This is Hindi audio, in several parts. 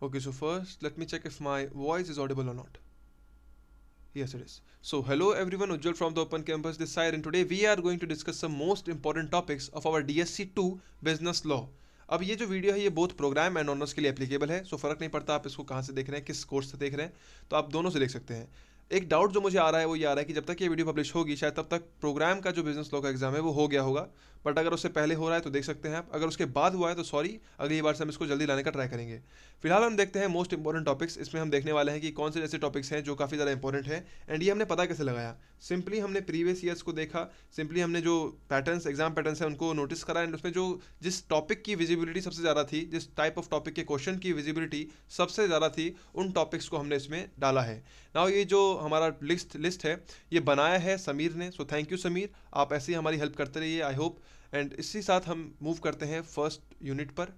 Okay, so first let me check if my voice is audible or not. Yes, it is. So, hello everyone, Ujjwal from the Open Campus this side, and today we are going to discuss some most important topics of our DSC 2 Business Law. अब ये जो वीडियो है ये बोथ प्रोग्राम एंड ऑनर्स के लिए एप्लीकेबल है, सो फर्क नहीं पड़ता आप इसको कहाँ से देख रहे हैं, किस कोर्स से देख रहे हैं, तो आप दोनों से देख सकते हैं। एक डाउट जो मुझे आ रहा है वो ये आ रहा है कि जब तक ये वीडियो पब्लिश होगी शायद तब तक प्रोग्राम का जो बिजनेस लॉ का एग्जाम है वो हो गया होगा, बट अगर उससे पहले हो रहा है तो देख सकते हैं आप, अगर उसके बाद हुआ है तो सॉरी, अगली बार से हम इसको जल्दी लाने का ट्राई करेंगे। फिलहाल हम देखते हैं मोस्ट इंपॉर्टेंट टॉपिक्स। इसमें हम देखने वाले हैं कि कौन से ऐसे टॉपिक्स हैं जो काफ़ी ज़्यादा इंपॉर्टेंट है, एंड ये हमने पता कैसे लगाया। सिंपली हमने प्रीवियस ईयर्स को देखा, सिंपली हमने जो पैटर्न्स एग्जाम पैटर्न्स हैं उनको नोटिस करा, एंड उसमें जो जिस टॉपिक की विजिबिलिटी सबसे ज़्यादा थी, जिस टाइप ऑफ टॉपिक के क्वेश्चन की विजिबिलिटी सबसे ज़्यादा थी, उन टॉपिक्स को हमने इसमें डाला है। नाउ ये जो हमारा लिस्ट है ये बनाया है समीर ने, सो थैंक यू समीर, आप ऐसे ही हमारी हेल्प करते रहिए, आई होप। एंड इसी साथ हम मूव करते हैं फर्स्ट यूनिट पर,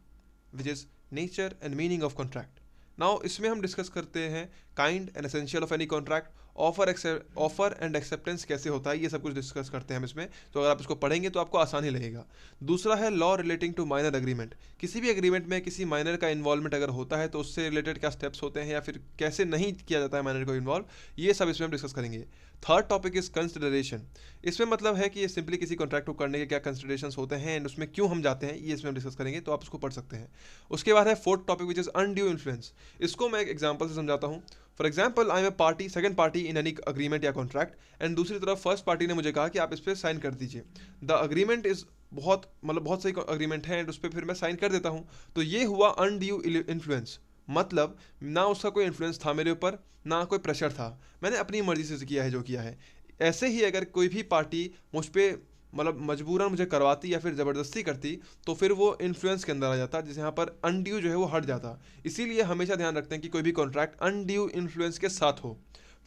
which is nature and meaning of contract. Now इसमें हम डिस्कस करते हैं kind and essential of any contract, offer and acceptance कैसे होता है, ये सब कुछ डिस्कस करते हैं हम इसमें। तो अगर आप इसको पढ़ेंगे तो आपको आसानी लगेगा। दूसरा है law relating to minor agreement. किसी भी एग्रीमेंट में किसी माइनर का इन्वॉल्वमेंट अगर होता है तो उससे रिलेटेड क्या स्टेप्स होते हैं या फिर कैसे नहीं किया जाता है माइनर को इन्वॉल्व, ये सब इसमें हम डिस्कस करेंगे। Third topic is consideration. इसमें मतलब है कि ये सिंपली किसी कॉन्ट्रैक्ट को करने के क्या कंसिडरेशन होते हैं एंड उसमें क्यों हम जाते हैं, ये इसमें हम डिस्कस करेंगे, तो आप इसको पढ़ सकते हैं। उसके बाद है fourth topic which is undue influence. इसको मैं एक एग्जाम्पल से समझाता हूँ। For example I am a party, second party in any agreement या कॉन्ट्रैक्ट, एंड दूसरी तरफ फर्स्ट पार्टी ने मुझे कहा कि आप इस पर साइन कर दीजिए। द अग्रीमेंट इज बहुत सही अग्रीमेंट है एंड उस पर फिर मैं साइन कर देता हूँ, तो ये हुआ अनड्यू इन्फ्लुएंस। मतलब ना उसका कोई इन्फ्लुएंस था मेरे ऊपर, ना कोई प्रेशर था, मैंने अपनी मर्जी से किया है जो किया है। ऐसे ही अगर कोई भी पार्टी मुझ पर मजबूरन मुझे करवाती या फिर ज़बरदस्ती करती, तो फिर वो इन्फ्लुएंस के अंदर आ जाता, जिसे यहाँ पर अनड्यू जो है वो हट जाता। इसीलिए हमेशा ध्यान रखते हैं कि कोई भी कॉन्ट्रैक्ट अनड्यू इन्फ्लुएंस के साथ हो।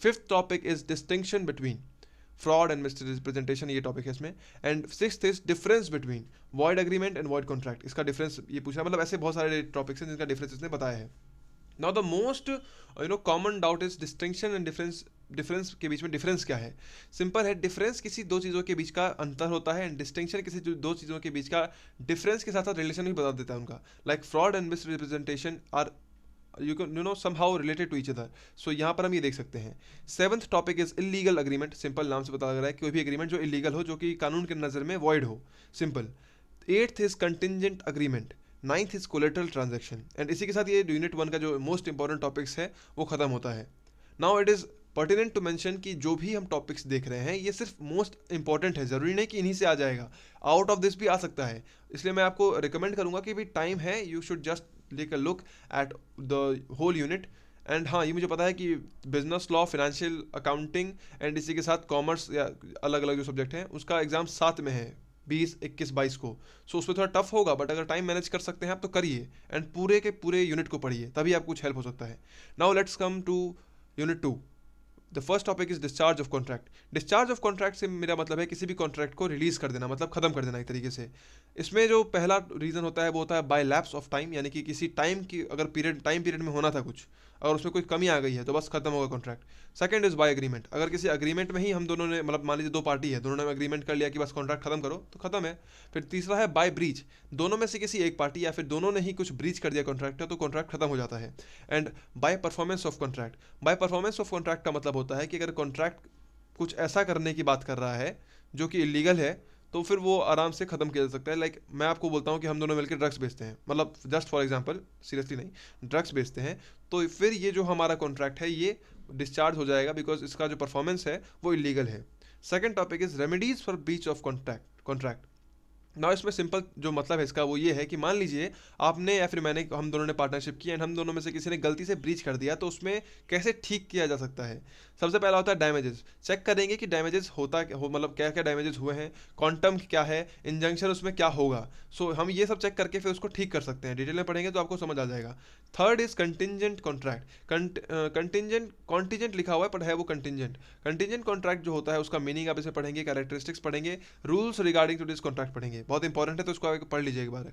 Fifth topic is distinction between fraud and misrepresentation, ये टॉपिक है इसमें। And sixth is difference between void agreement and void contract. इसका डिफरेंस ये पूछा, मतलब ऐसे बहुत सारे टॉपिक्स हैं जिनका डिफरेंस इसने बताया है। Now the most common doubt is distinction and difference. Difference के बीच में डिफरेंस क्या है? सिंपल है, डिफरेंस किसी दो चीज़ों के बीच का अंतर होता है, एंड डिस्टिंक्शन किसी दो चीज़ों के बीच का डिफरेंस के साथ साथ रिलेशन भी बता देता है उनका। Like fraud and misrepresentation are somehow related to each other. So यहाँ पर हम ये देख सकते हैं। Seventh topic is illegal agreement. Simple नाम से पता लग रहा है कोई भी एग्रीमेंट जो इलीगल हो, जो कि कानून के नज़र में वॉइड हो, simple. Eighth is contingent agreement. Ninth is collateral transaction. And इसी के साथ ये यूनिट 1 का जो मोस्ट इंपॉर्टेंट टॉपिक्स है वो खत्म होता है। Now it is pertinent to mention कि जो भी हम टॉपिक्स देख रहे हैं ये सिर्फ मोस्ट इंपॉर्टेंट है, ज़रूरी नहीं कि इन्हीं से आ जाएगा, आउट ऑफ दिस भी आ सकता है। इसलिए मैं आपको रिकमेंड करूंगा कि भी टाइम है, you should just take a look at the whole unit. And हाँ, ये मुझे पता है कि business law, financial accounting and इसी के साथ कॉमर्स या अलग अलग जो सब्जेक्ट हैं उसका एग्जाम साथ में है, 20, 21, 22 को। सो उसमें थोड़ा टफ होगा, बट अगर टाइम मैनेज कर सकते हैं आप तो करिए, एंड पूरे के पूरे यूनिट को पढ़िए, तभी आपको कुछ हेल्प हो सकता है। Now let's come to unit 2। The first topic is discharge of contract. Discharge of contract से मेरा मतलब है किसी भी कॉन्ट्रैक्ट को रिलीज कर देना, मतलब खत्म कर देना एक तरीके से। इसमें जो पहला रीजन होता है वो होता है बाय लैप्स ऑफ टाइम, यानी कि किसी टाइम की अगर टाइम पीरियड में होना था कुछ, अगर उसमें कोई कमी आ गई है तो बस खत्म होगा contract. Second is by agreement. अगर किसी एग्रीमेंट में ही हम दोनों ने, मतलब मान लीजिए दो पार्टी है, दोनों ने एग्रीमेंट कर लिया कि बस कॉन्ट्रैक्ट खत्म करो, तो खत्म है। फिर तीसरा है बाय ब्रीच। दोनों में से किसी एक पार्टी या फिर दोनों ने ही कुछ ब्रीच कर दिया कॉन्ट्रैक्ट, तो कॉन्ट्रैक्ट खत्म हो जाता है। And by performance of contract. By performance of contract का मतलब होता है कि अगर कॉन्ट्रैक्ट कुछ ऐसा करने की बात कर रहा है जो कि इलीगल है, तो फिर वो आराम से ख़त्म किया जा सकता है। लाइक मैं आपको बोलता हूँ कि हम दोनों मिलकर ड्रग्स बेचते हैं, मतलब जस्ट फॉर एग्जांपल, सीरियसली नहीं, ड्रग्स बेचते हैं, तो फिर ये जो हमारा कॉन्ट्रैक्ट है ये डिस्चार्ज हो जाएगा, बिकॉज इसका जो परफॉर्मेंस है वो इलीगल है। Second topic is remedies for breach of contract. ना इसमें सिंपल जो मतलब है इसका वो ये है कि मान लीजिए आपने या फिर मैंने, हम दोनों ने पार्टनरशिप की एंड हम दोनों में से किसी ने गलती से ब्रीच कर दिया, तो उसमें कैसे ठीक किया जा सकता है? सबसे पहला होता है डैमेजेस। चेक करेंगे कि डैमेजेस मतलब क्या क्या डैमेजेस हुए हैं, क्वांटम क्या है, इंजंक्शन उसमें क्या होगा। सो हम ये सब चेक करके फिर उसको ठीक कर सकते हैं। डिटेल में पढ़ेंगे तो आपको समझ आ जाएगा। Third is contingent contract. Contingent लिखा हुआ है पर है वो कंटिजेंट। कंटिजेंट कॉन्ट्रैक्ट जो होता है उसका मीनिंग आप इसे पढ़ेंगे, कैरेक्टरिस्टिक्स पढ़ेंगे, rules regarding to this contract पढ़ेंगे, बहुत इंपॉर्टेंट है, तो उसको आगे पढ़ लीजिए एक बार।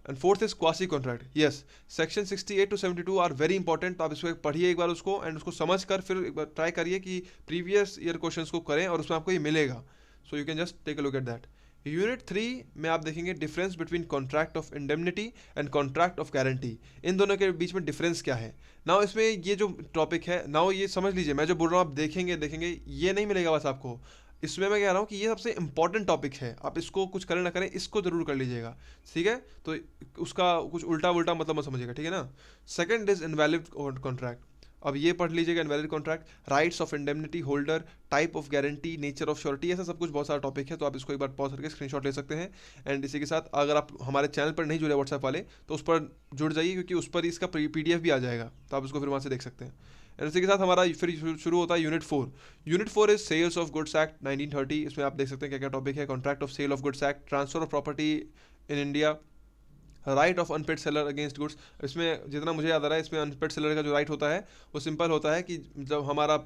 And fourth is quasi contract. Yes, section 68 to 72 are very important, तो आप इसको पढ़िए एक बार उसको, एंड उसको समझ कर फिर एक बार ट्राई करिए कि प्रीवियस ईयर क्वेश्चंस को करें और उसमें आपको ये मिलेगा। So you can just take a look at that. Unit 3 में आप देखेंगे difference between contract of indemnity and contract of guarantee, इन दोनों के बीच में डिफरेंस क्या है। नाउ इसमें ये जो टॉपिक है, नाउ ये समझ लीजिए, मैं जो बोल रहा हूँ आप देखेंगे देखेंगे ये नहीं मिलेगा बस आपको। इसमें मैं कह रहा हूँ कि ये सबसे इंपॉर्टेंट टॉपिक है, आप इसको कुछ करें ना करें इसको जरूर कर लीजिएगा, ठीक है। तो उसका कुछ उल्टा उल्टा मतलब मत समझिएगा, ठीक है ना। Second is invalid contract. अब ये पढ़ लीजिएगा, invalid contract, rights of indemnity holder, type of guarantee, nature of surety, ऐसा सब कुछ बहुत सारा टॉपिक है, तो आप इसको एक बार पॉज करके स्क्रीनशॉट ले सकते हैं। एंड इसी के साथ अगर आप हमारे चैनल पर नहीं जुड़े व्हाट्सएप वाले तो उस पर जुड़ जाइए, क्योंकि उस पर इसका पीडीएफ भी आ जाएगा, तो आप उसको फिर वहाँ से देख सकते हैं। एंड इसी के साथ हमारा फिर शुरू होता है unit 4। Unit 4 is sales of goods act 1930। इसमें आप देख सकते हैं क्या क्या टॉपिक है। Contract of sale of goods act, transfer of property in India, right of unpaid seller against goods. इसमें जितना मुझे याद आ रहा है, इसमें अनपेड सेलर का जो राइट होता है वो सिंपल होता है कि जब हमारा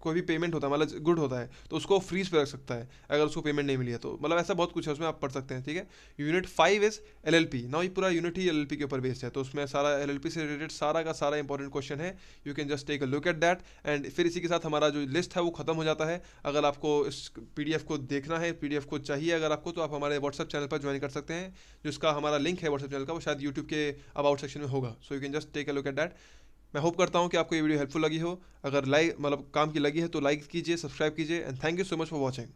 कोई भी पेमेंट होता है, मतलब गुड होता है, तो उसको फ्रीज पे रख सकता है अगर उसको पेमेंट नहीं मिली है तो, मतलब ऐसा बहुत कुछ है उसमें, आप पढ़ सकते हैं, ठीक है। Unit 5 is LLP. नाउ ये पूरा यूनिट ही एलएलपी के ऊपर बेस्ड है, तो उसमें सारा एलएलपी से रिलेटेड सारा का सारा इंपॉर्टेंट क्वेश्चन है। You can just take a look at that. And फिर इसी के साथ हमारा जो लिस्ट है वो खत्म हो जाता है। अगर आपको इस पीडीएफ को देखना है, पीडीएफ को चाहिए अगर आपको, तो आप हमारे व्हाट्सएप चैनल पर ज्वाइन कर सकते हैं, जिसका हमारा लिंक है व्हाट्सएप चैनल का, वो शायद यूट्यूब के अबाउट सेक्शन में होगा। So you can just take a look at that. मैं होप करता हूँ कि आपको ये वीडियो हेल्पफुल लगी हो। अगर लाइक मतलब काम की लगी है तो लाइक कीजिए, सब्सक्राइब कीजिए, and thank you so much for watching.